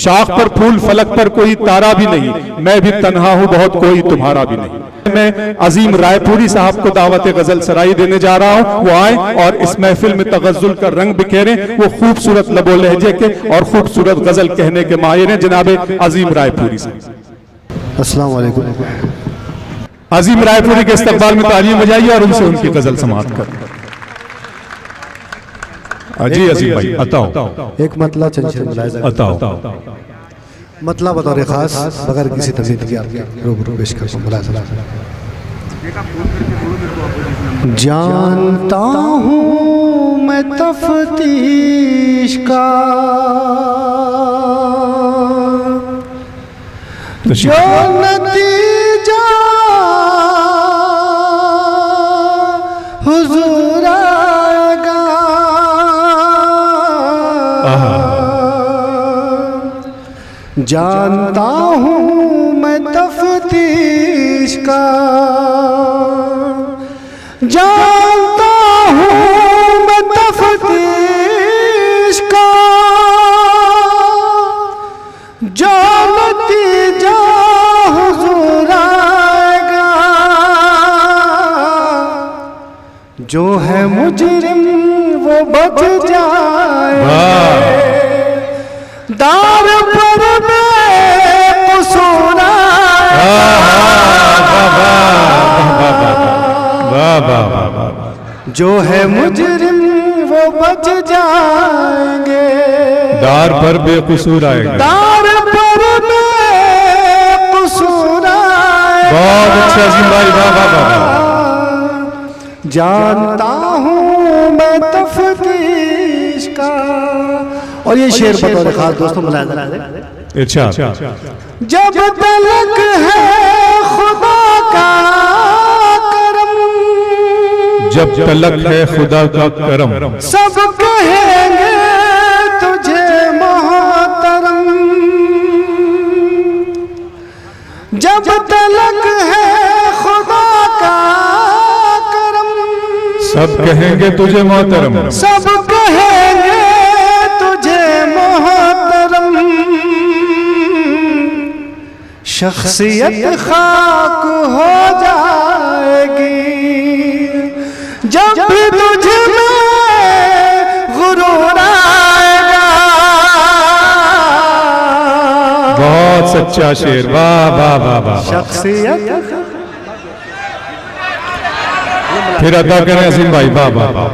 शाख पर फूल फलक पर कोई तारा भी नहीं, मैं भी तन्हा हूं बहुत कोई तुम्हारा भी नहीं। मैं अजीम रायपुरी साहब को दावत गजल सराई देने जा रहा हूं, वो आए और इस महफिल में तगज़्ज़ुल का रंग बिखेरें। वो खूबसूरत लबो लहजे के और खूबसूरत गजल कहने के माहिर हैं जनाब अजीम रायपुरी साहब। अस्सलाम वालेकुम। अजीम रायपुरी के इस्तकबाल में तालियां बजाइए और उनसे उनकी गजल समाअत करें। जी अजीम भाई अताओ एक मतला चंचल मुलाहिजा अताओ मतला बतौर खास बगैर किसी तमहीद के आपके रूबरू पेश कर मुलाहिजा। जानता हूँ मैं तफ्तीश का जो नतीजा हुजूर आएगा, जानता हूँ मैं तफ्तीश का, जानता हूँ मैं तफ्तीश का, जो नतीजा हुजूर आएगा, जो है मुजरिम वो बच जाए, दार पर बेकसूर जो है मुजरिम वो बच जाएंगे, दार पर बेकसूर आएगा, दार पर बेकसूर आएगा। बहुत अच्छा अजीम भाई, वाह वाह वाह। जानता हूँ मैं तफ्तीश का। और ये शेर बतौर खास दोस्तों मुलाहिजा अच्छा। जब तलक है खुदा का करम, जब तलक है खुदा का करम, सब कहेंगे तुझे मोहतरम। जब तलक है खुदा का करम, सब कहेंगे तुझे मोहतरम, सब कहेंगे तुझे मोहतरम। शख्सियत खाक हो जाएगी जब भी तुझ में गुरूर आएगा। बहुत सच्चा शेर, वाह वाह वाह वाह। शख्सियत फिर अदा करें अजीम भाई, वाह वाह वाह।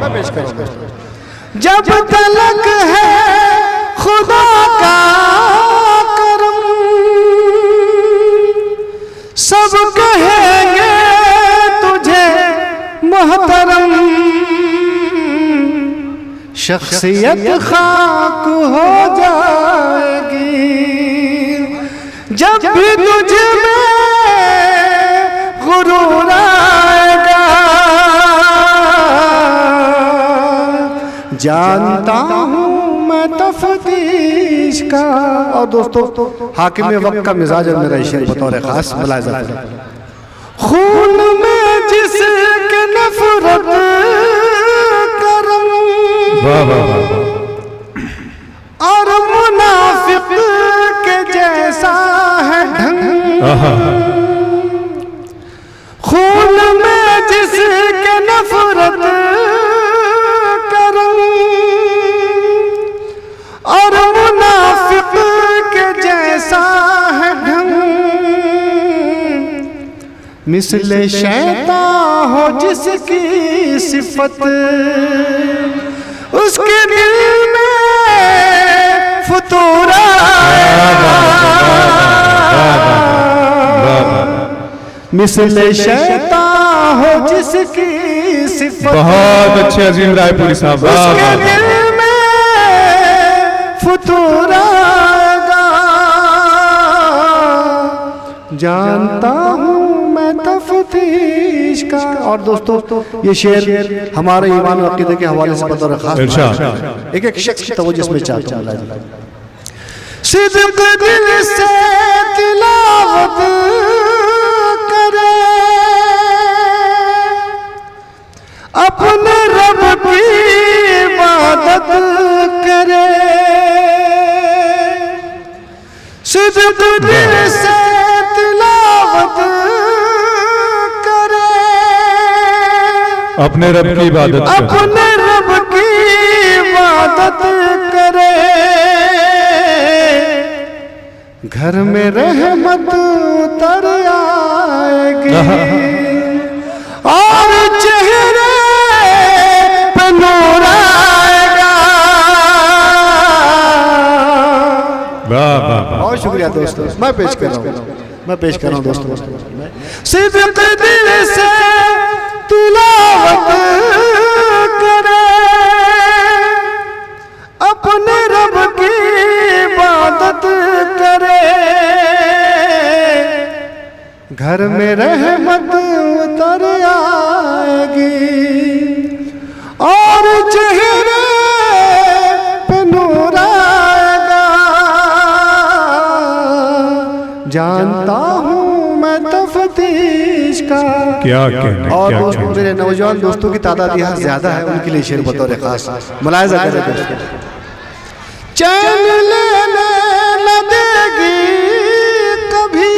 जब तलक है खुदा का करम, सब कहेंगे तुझे मोहतरम। शख्सियत खाक हो जाएगी जब भी तुझ में गुरूर आएगा। जानता हूँ मैं तफ्तीश का। और दोस्तों हाकिम वक्त का मिजाज और मेरा शेर बतौर खास मुलाहिजा। खून में जिसके नफरत करम, वाह वाह वाह। और मुनाफिक के जैसा है ढंग। खून में जिसके नफरत करम, और मुनाफिक के जैसा है ढंग। मिसले शैतान हो जिसकी सिफत, उसके दिल में फतूर आएगा। मिसले शैतान हो जिसकी सिफत, बहुत अच्छे अजीम रायपुरी साहब, उसके दिल में फतूर आएगा। जानता हूँ मैं तफ्तीश का। और दोस्तों ये शेर हमारे ईमान और अकीदे के हवाले से बतौर खास एक एक शख्स की तवज्जो इसमें चाहता हूँ। सिद्क़ दिल से तिलावत करे, अपने रब की इबादत करे। सिद्क दिल से तिलावत करे, अपने रब की इबादत करे, अपने रब की इबादत करे, घर में रहमत उतर आएगी और चेहरे पे नूर आएगा। बहुत शुक्रिया दोस्तों, मैं पेश कर रहा हूँ दोस्तों। सिद्क दिल से तिलावत करे, अपने रब की इबादत करे, घर में रहमत उतर आएगी और चेहरे पे नूर आएगा। जानता हूँ मैं तफ्तीश का क्या कहने, और दोस्तों मेरे नौजवान दोस्तों की तादाद यहाँ ज्यादा है, उनके लिए शेर बतौर खास मुलाहिजा करें दोस्तों। चैन लेने न देगी कभी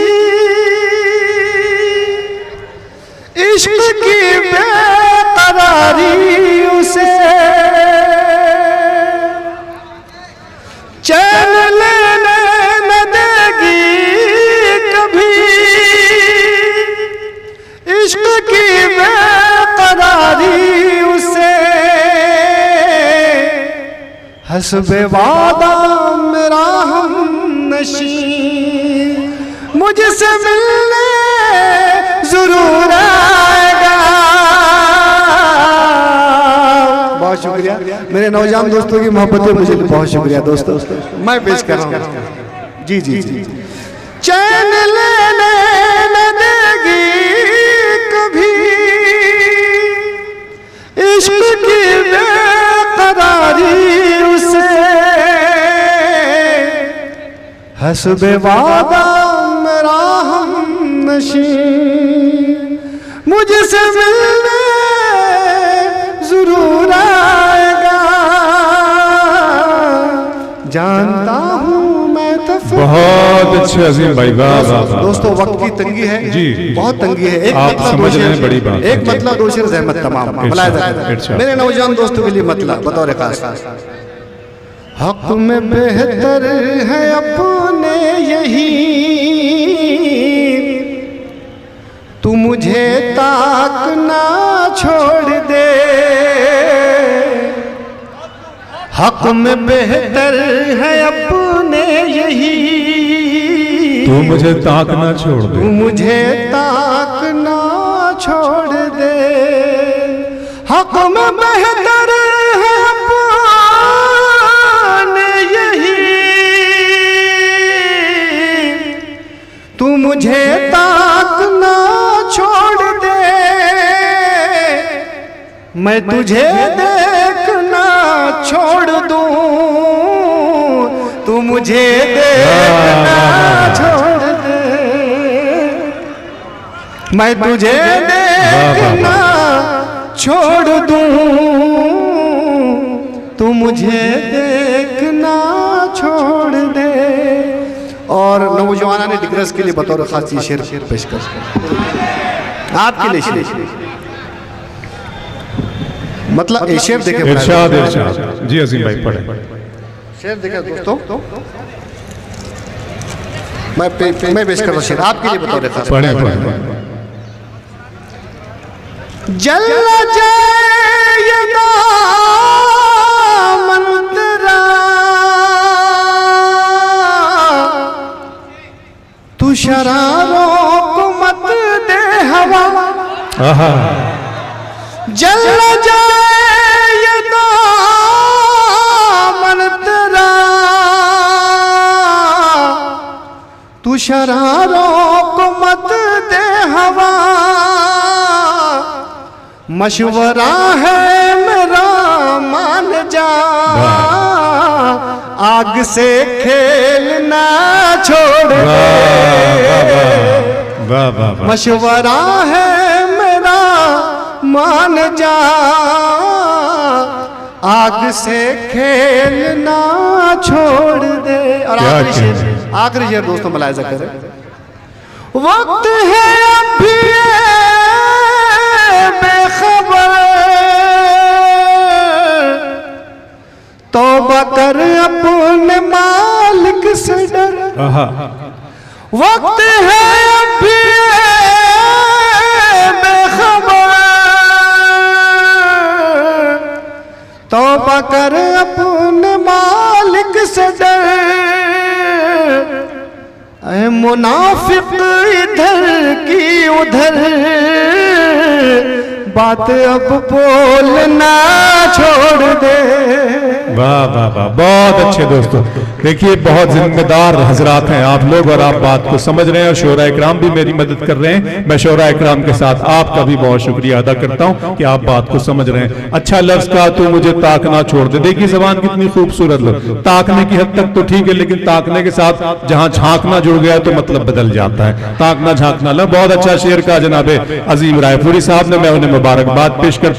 इश्क की बेकरारी उसे, चैन लेने न देगी कभी इश्क की बेकरारी उसे, हस्बे वादा मेरा हम नशी मुझसे मिलने जरूर आएगा। बहुत शुक्रिया मेरे नौजवान दोस्तों की मोहब्बतें, मुझे बहुत शुक्रिया दोस्तों। मैं पेश कर रहा हूँ जी जी जी। चैन लेने न देगी कभी इश्क की बेकरारी उसे, हस्बे वादा मेरा हम नशी मुझसे मिलने जरूर आएगा। जानता हूँ मैं बहुत अच्छे अजीम भाई, वाह वाह। दोस्तों वक्त की तंगी है जी, बहुत तंगी है। एक आप मतलब समझ रहे हैं, बड़ी बात है। एक मतलब दो शेर ज़हमत तमाम मेरे नौजवान दोस्तों के लिए मतलब बतौर खास। हक में बेहतर है अपने यही, तू मुझे ताक ना छोड़ दे। हक में बेहतर है अपने यही, तू मुझे ताक ना छोड़ दे, तू मुझे ताक ना छोड़ दे। हक में बेहतर है अपने यही, तू मुझे ताक ना छोड़ दे। मैं तुझे देखना छोड़ दूं, तू मुझे देखना छोड़ दे। मैं तुझे देखना छोड़ दूं, तू मुझे देखना छोड़ दे। और नौजवाना ने डिग्रस के लिए बतौर खास शेर पेश कर आपके लिए शेर, मतलब ये शेर देखे इरशाद इरशाद जी अजीम भाई पढ़े। शेर देखे दोस्तों, मैं पेश कर रहा हूँ शेर आपके लिए बतौर खास। पढ़े पढ़े। जल जाए दामन तेरा, तू शरारों को मत दे हवा। जल जाए दामन तेरा, तू शरारों को मत दे हवा। मशवरा है मेरा मान जा, आग से खेलना छोड़ दे। मशवरा है मेरा मान जा, आग से खेलना छोड़ दे। और आखिरी शेर आखिरी शेर दोस्तों मुलाहिजा करें। वक्त है अब भी बेखबर, तौबा कर अपने मालिक से डर। वक्त है अब भी बेखबर, तौबा कर अपने मालिक से डर। ऐ मुनाफिक इधर की उधर, बात अब बोलना छोड़ दे। वाह वाह वाह, बहुत अच्छे दोस्तों। देखिए बहुत जिम्मेदार हजरात हैं आप लोग और आप बात को समझ रहे हैं और शोरा इकराम भी मेरी मदद कर रहे हैं। मैं शोरा इकराम के साथ आपका भी बहुत शुक्रिया अदा करता हूं कि आप बात को समझ रहे हैं। अच्छा लफ्ज का तू मुझे ताकना छोड़ दे, देखिए जबान कितनी खूबसूरत लफ्ज। ताकने की हद तक तो ठीक है, लेकिन ताकने के साथ जहां झांकना जुड़ गया तो मतलब बदल जाता है। ताकना झांकना ला बहुत अच्छा शेर का जनाबे अजीम रायपुरी साहब ने, मैं उन्हें मुबारकबाद पेश करता हूं।